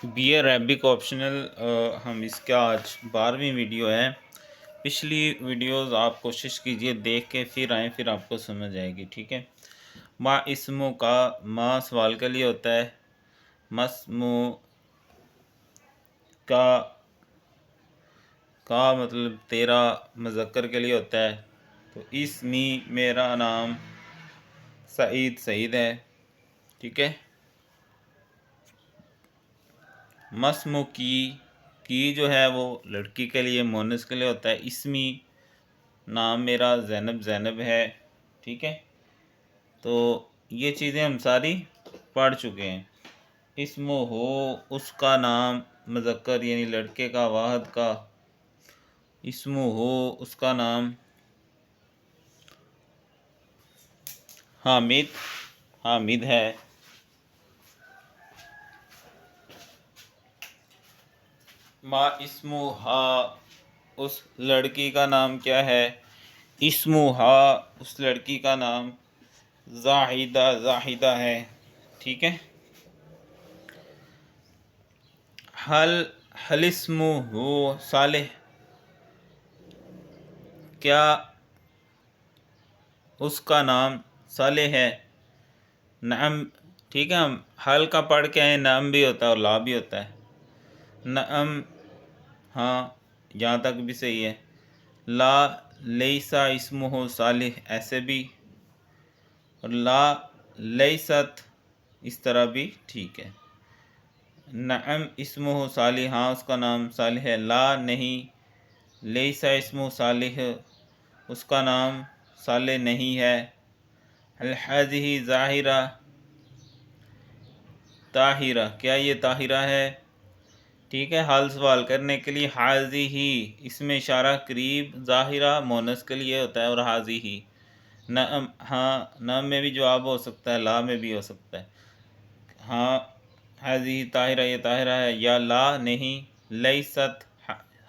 Be a Arabic optional ہم اس کا آج 12ویں ویڈیو ہے۔ پچھلی ویڈیوز آپ کوشش کیجئے دیکھ کے پھر آئیں، پھر آپ کو سمجھ آئے گی، ٹھیک ہے۔ ما اسمو کا، ما سوال کے لیے ہوتا ہے، مسمو کا مطلب تیرا مذکر کے لیے ہوتا ہے، تو اسمی میرا نام، سعید سعید ہے، ٹھیک ہے۔ مسمو کی جو ہے وہ لڑکی کے لیے مونس کے لیے ہوتا ہے، اسمی نام میرا زینب زینب ہے، ٹھیک ہے۔ تو یہ چیزیں ہم ساری پڑھ چکے ہیں۔ اسمو ہو اس کا نام، مذکر یعنی لڑکے کا، واحد کا، اسمو ہو اس کا نام، حامد حامد ہے۔ ما اسمو ہا اس لڑکی کا نام کیا ہے، اسمو ہا اس لڑکی کا نام زاہدہ زاہدہ ہے، ٹھیک ہے۔ حل اسمو ہو صالح، کیا اس کا نام صالح ہے، نعم، ٹھیک ہے۔ ہم حل کا پڑھ کے ہیں، نعم بھی ہوتا ہے اور لا بھی ہوتا ہے۔ نعم، ہاں یہاں تک بھی صحیح ہے۔ لا لیسا اسمہ صالح، ایسے بھی، اور لا لیست اس طرح بھی ٹھیک ہے۔ نعم اسمہ صالح، ہاں اس کا نام صالح ہے۔ لا نہیں، لیسا اسمہ صالح اس کا نام صالح نہیں ہے۔ الحاظہ ظاہرہ طاہرہ، کیا یہ طاہرہ ہے، ٹھیک ہے۔ حال سوال کرنے کے لیے حاضی ہی، اس میں اشارہ قریب، ظاہرہ مونس کے لیے ہوتا ہے، اور حاضی ہی نعم، ہاں نعم میں بھی جواب ہو سکتا ہے، لا میں بھی ہو سکتا ہے۔ ہاں حاضی طاہرہ، یہ طاہرہ ہے، یا لا نہیں، لیست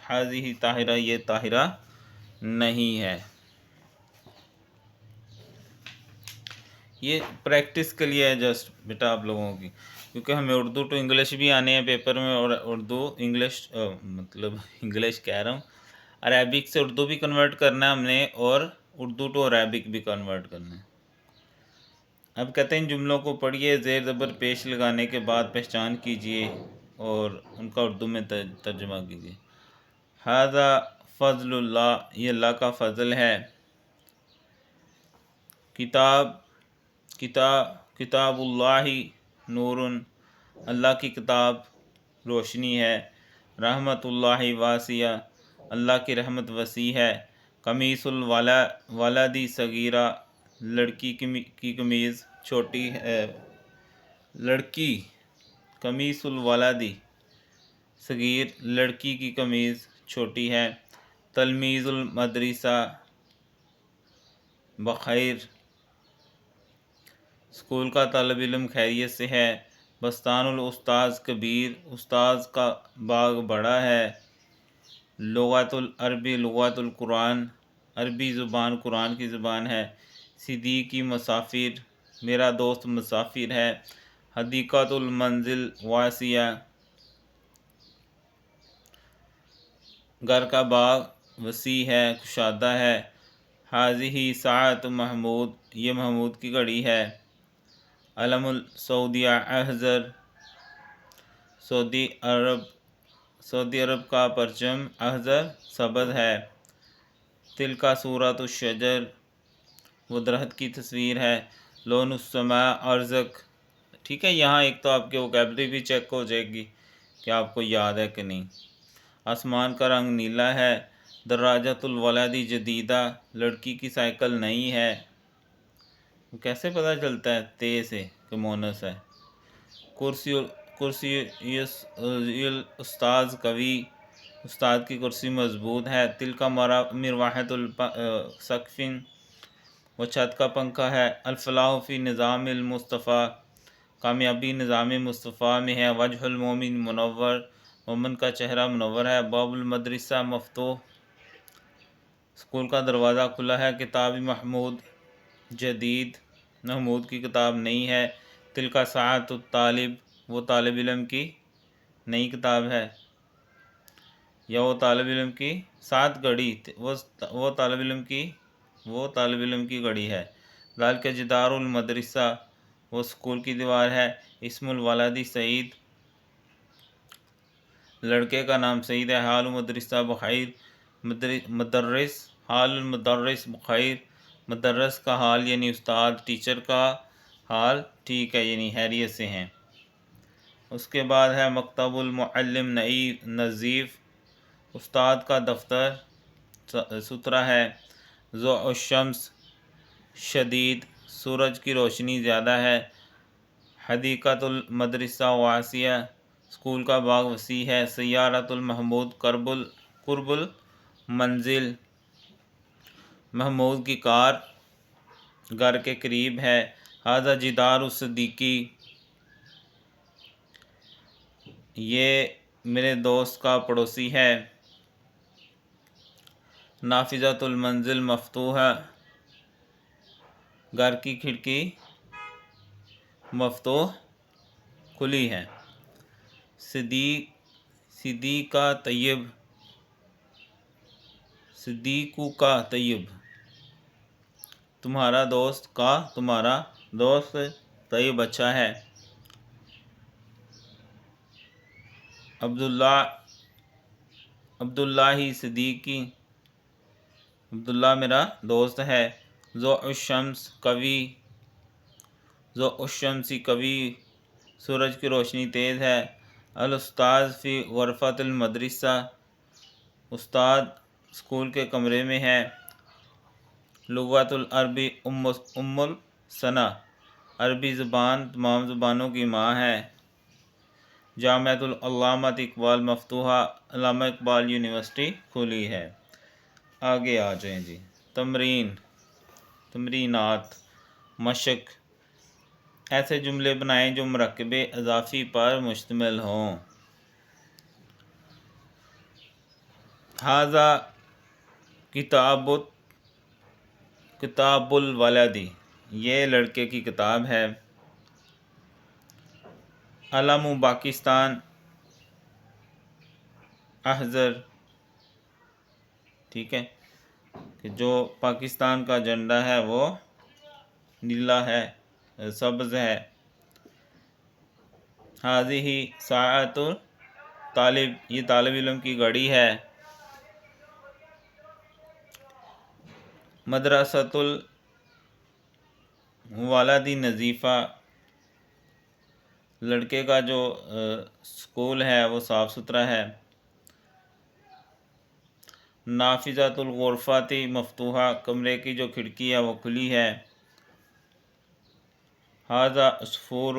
حاضی طاہرہ، یہ طاہرہ نہیں ہے۔ یہ پریکٹس کے لیے ہے جسٹ بیٹا آپ لوگوں کی، کیونکہ ہمیں اردو ٹو انگلش بھی آنے ہیں پیپر میں، اور اردو انگلش مطلب انگلش کہہ رہا ہوں، عربک سے اردو بھی کنورٹ کرنا ہے ہم نے، اور اردو ٹو عربک بھی کنورٹ کرنا ہے۔ اب کہتے ہیں ان جملوں کو پڑھیے، زیر زبر پیش لگانے کے بعد پہچان کیجئے اور ان کا اردو میں ترجمہ کیجئے۔ ھذا فضل اللہ، یہ اللہ کا فضل ہے۔ کتاب اللہ نور، اللہ کی کتاب روشنی ہے۔ رحمت اللہ واسعہ، اللہ کی رحمت وسیع ہے۔ قمیص الولدی صغیرہ، لڑکی کی قمیض چھوٹی ہے، لڑکی، قمیص الولدی صغیر، لڑکی کی قمیض چھوٹی ہے۔ تلمیذ المدرسہ بخیر، اسکول کا طالب علم خیریت سے ہے۔ بستان الاستاذ کبیر، استاذ کا باغ بڑا ہے۔ لغت العربی، لغت القرآن، عربی زبان قرآن کی زبان ہے۔ صدیقی مسافر، میرا دوست مسافر ہے۔ حدیقۃ المنزل واسعہ، گھر کا باغ وسیع ہے، کشادہ ہے۔ حاضہ ساعۃ محمود، یہ محمود کی گھڑی ہے۔ علم السعودیہ احزر، سعودی عرب کا پرچم احزر سبز ہے۔ تلک صورۃ الشجر، وہ درخت کی تصویر ہے۔ لون السماء ازرق، ٹھیک ہے۔ یہاں ایک تو آپ کے ووکیبلری بھی چیک ہو جائے گی کہ آپ کو یاد ہے کہ نہیں۔ آسمان کا رنگ نیلا ہے۔ دراجۃ الولدی جدیدہ، لڑکی کی سائیکل نئی ہے۔ کیسے پتہ چلتا ہے تے سے کہ مونس ہے۔ کرسی استاذ قوی، استاد کی کرسی مضبوط ہے۔ تلک مروحۃ سقف، وہ چھت کا پنکھا ہے۔ الفلاح فی نظام المصطفیٰ، کامیابی نظام مصطفیٰ میں ہے۔ وجہ المومن منور، مومن کا چہرہ منور ہے۔ باب المدرسہ مفتوح، اسکول کا دروازہ کھلا ہے۔ کتاب محمود جدید، محمود کی کتاب نئی ہے۔ تلک ساعۃ الطالب، وہ طالب علم کی نئی کتاب ہے، یا وہ طالب علم کی ساتھ گھڑی وہ طالب علم کی گھڑی ہے۔ ذالک جدار المدرسہ، وہ اسکول کی دیوار ہے۔ اسم الولدی سعید، لڑکے کا نام سعید ہے۔ حال مدرسہ بخیر، مدرس، حال المدرس بخیر، مدرس کا حال یعنی استاد، ٹیچر کا حال ٹھیک ہے یعنی خیریت سے ہیں۔ اس کے بعد ہے مکتب المعلم نظیف، استاد کا دفتر ستھرا ہے۔ ضوء الشمس، شدید، سورج کی روشنی زیادہ ہے۔ حدیقۃ المدرسہ واسعہ، اسکول کا باغ وسیع ہے۔ سیارۃ المحمود، قرب المنزل، محمود کی کار گھر کے قریب ہے۔ ھذا جدار الصدیقی، یہ میرے دوست کا پڑوسی ہے۔ نافذۃ المنزل مفتوحہ، گھر کی کھڑکی مفتوح کھلی ہے۔ صدیقہ طیب، صدیقو کا طیب، تمہارا دوست طیب اچھا ہے۔ عبداللہ صدیقی، عبداللہ میرا دوست ہے۔ ضوء الشمس قوی، سورج کی روشنی تیز ہے۔ الاستاذ فی غرفۃ المدرسہ، استاد اسکول کے کمرے میں ہے۔ لغۃ العربی ام الثناء، عربی زبان تمام زبانوں کی ماں ہے۔ جامعۃ العلامہ اقبال مفتوحہ، علامہ اقبال یونیورسٹی کھلی ہے۔ آگے آ جائیں جی، تمرینات، مشق، ایسے جملے بنائیں جو مرکب اضافی پر مشتمل ہوں۔ ھذا کتاب الولدی، یہ لڑکے کی کتاب ہے۔ علم پاکستان احضر، ٹھیک ہے، کہ جو پاکستان کا جھنڈا ہے وہ نیلا ہے، سبز ہے۔ ھذہ ساعۃ الطالب، یہ طالب علم کی گھڑی ہے۔ مدرسۃ الولد نظیفہ، لڑکے کا جو اسکول ہے وہ صاف ستھرا ہے۔ نافذۃ الغرفۃ مفتوحہ، کمرے کی جو کھڑکی ہے وہ کھلی ہے۔ ھذا عصفور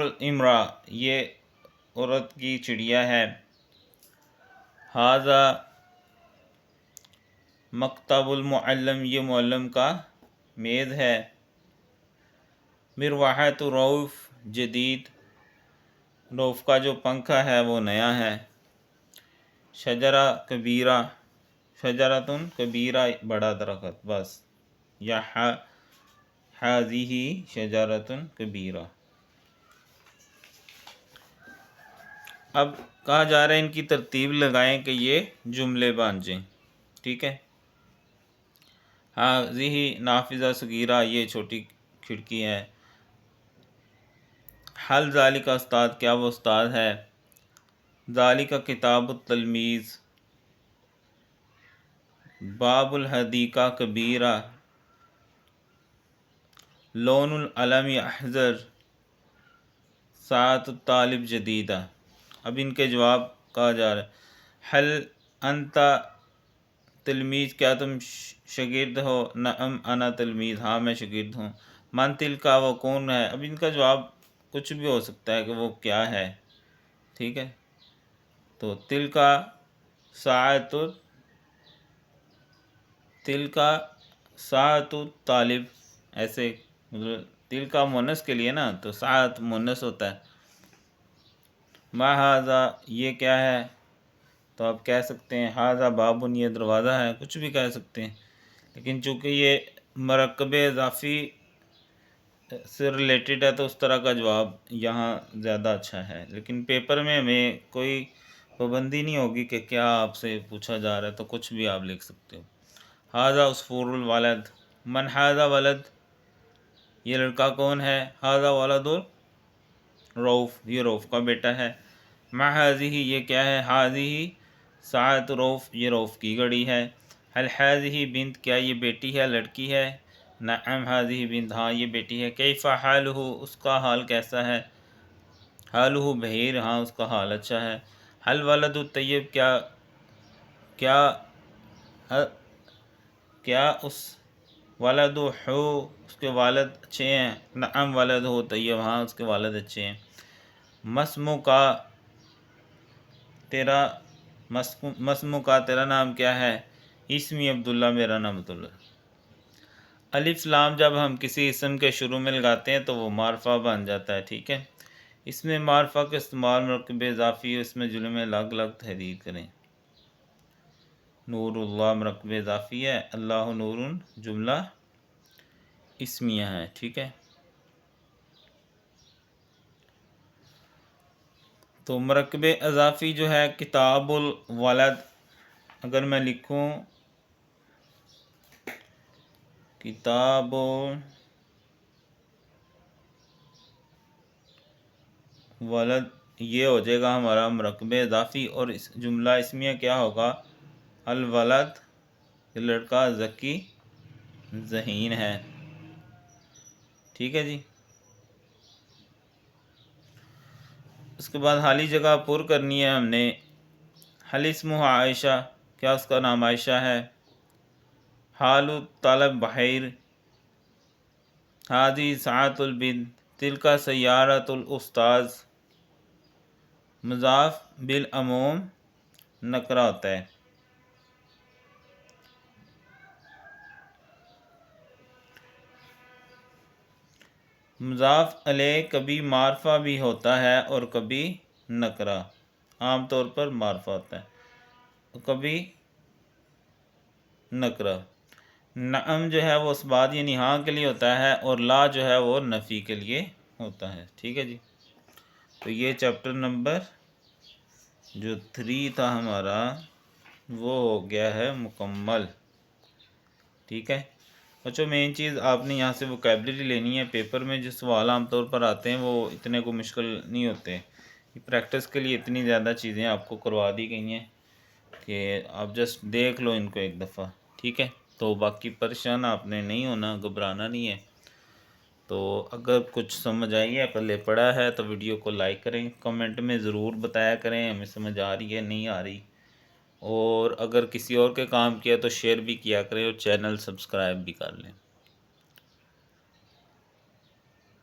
الامرأة، یہ عورت کی چڑیا ہے۔ ھذا مکتب المعلم، یہ معلم کا میز ہے۔ مروحۃ رؤف جدید، رؤف کا جو پنکھا ہے وہ نیا ہے۔ شجرہ کبیرہ، شجرۃ کبیرہ، بڑا درخت، بس، یا ھذہ شجرۃ کبیرہ۔ اب کہا جا رہا ہے ان کی ترتیب لگائیں کہ یہ جملے بن جائیں، ٹھیک ہے۔ ھذہ نافذہ صغیرہ، یہ چھوٹی کھڑکی ہے۔ حل ذالک استاد، کیا وہ استاد ہے۔ ذالک کتاب التلمیذ۔ باب الحدیقہ کبیرہ۔ لون العلم احمر۔ ساعۃ الطالب جدیدہ۔ اب ان کے جواب کہا جا رہا ہے۔ حل انت تلمیذ، کیا تم شاگرد ہو۔ نعم انا تلمیذ، ہاں میں شاگرد ہوں۔ من تلک، وہ کون ہے۔ اب ان کا جواب کچھ بھی ہو سکتا ہے کہ وہ کیا ہے، ٹھیک ہے۔ تو تلک ساعۃ الطالب، ایسے تل کا مونس کے لیے نا، تو ساعت مونس ہوتا ہے۔ ما ھذا، یہ کیا ہے، تو آپ کہہ سکتے ہیں ھذا باب، یہ دروازہ ہے، کچھ بھی کہہ سکتے ہیں۔ لیکن چونکہ یہ مرکب اضافی سے ریلیٹڈ ہے تو اس طرح کا جواب یہاں زیادہ اچھا ہے، لیکن پیپر میں ہمیں کوئی پابندی نہیں ہوگی کہ کیا آپ سے پوچھا جا رہا ہے، تو کچھ بھی آپ لکھ سکتے ہو۔ ھذا عصفور الولد، من ھذا ولد، یہ لڑکا کون ہے؟ ھذا ولد روف، یہ روف کا بیٹا ہے۔ ما ھذہ، یہ کیا ہے؟ ھذہ ساعۃ روف، یہ روف کی گھڑی ہے۔ ھل ھذہ بنت، کیا یہ بیٹی ہے، لڑکی ہے؟ نعم ھذہ بنت، ہاں یہ بیٹی ہے۔ کیف حالہ، اس کا حال کیسا ہے؟ حالہ بہیر، ہاں اس کا حال اچھا ہے۔ ھل ولد الطیب، کیا اس ولد ہو، اس کے والد اچھے ہیں؟ نعم ولد ہو طیب، ہاں اس کے والد اچھے ہیں۔ مسمو کا، تیرا نام کیا ہے؟ اسمی عبداللہ، میرا نام عبداللہ۔ الف لام جب ہم کسی اسم کے شروع میں لگاتے ہیں تو وہ معرفہ بن جاتا ہے، ٹھیک ہے۔ اس میں معرفہ کے استعمال مرکب اضافی، اس میں جملے میں الگ الگ تحریر کریں۔ نور اللہ مرکب اضافی ہے، اللہ نور جملہ اسمیہ ہے، ٹھیک ہے۔ تو مرکب اضافی جو ہے کتاب الولد، اگر میں لکھوں کتاب ولد، یہ ہو جائے گا ہمارا مرکب اضافی، اور اس جملہ اسمیہ کیا ہوگا؟ الولد، یہ لڑکا ذکی ذہین ہے، ٹھیک ہے جی۔ اس کے بعد خالی جگہ پر کرنی ہے ہم نے۔ حل اسمہ عائشہ، کیا اس کا نام عائشہ ہے؟ حال الطلب بحیر، ہادی ساعۃ البنت، تلک سیارۃ الاستاذ۔ مضاف بالعموم نکرہ ہوتا ہے۔ مضاف الیہ کبھی معرفہ بھی ہوتا ہے اور کبھی نکرہ، عام طور پر معرفہ ہوتا ہے، کبھی نکرہ۔ نعم جو ہے وہ اس بات یعنی ہاں کے لیے ہوتا ہے، اور لا جو ہے وہ نفی کے لیے ہوتا ہے، ٹھیک ہے جی۔ تو یہ چیپٹر نمبر جو 3 تھا ہمارا وہ ہو گیا ہے مکمل، ٹھیک ہے بچوں۔ مین چیز آپ نے یہاں سے ووکیبلری لینی ہے۔ پیپر میں جو سوال عام طور پر آتے ہیں وہ اتنے کو مشکل نہیں ہوتے، پریکٹس کے لیے اتنی زیادہ چیزیں آپ کو کروا دی گئی ہیں کہ آپ جسٹ دیکھ لو ان کو ایک دفعہ، ٹھیک ہے۔ تو باقی پریشان آپ نے نہیں ہونا، گھبرانا نہیں ہے۔ تو اگر کچھ سمجھ آئی ہے، پہلے پڑھا ہے تو ویڈیو کو لائک کریں، کمنٹ میں ضرور بتایا کریں ہمیں سمجھ آ رہی ہے نہیں آ رہی، اور اگر کسی اور کے کام کیا تو شیئر بھی کیا کریں، اور چینل سبسکرائب بھی کر لیں۔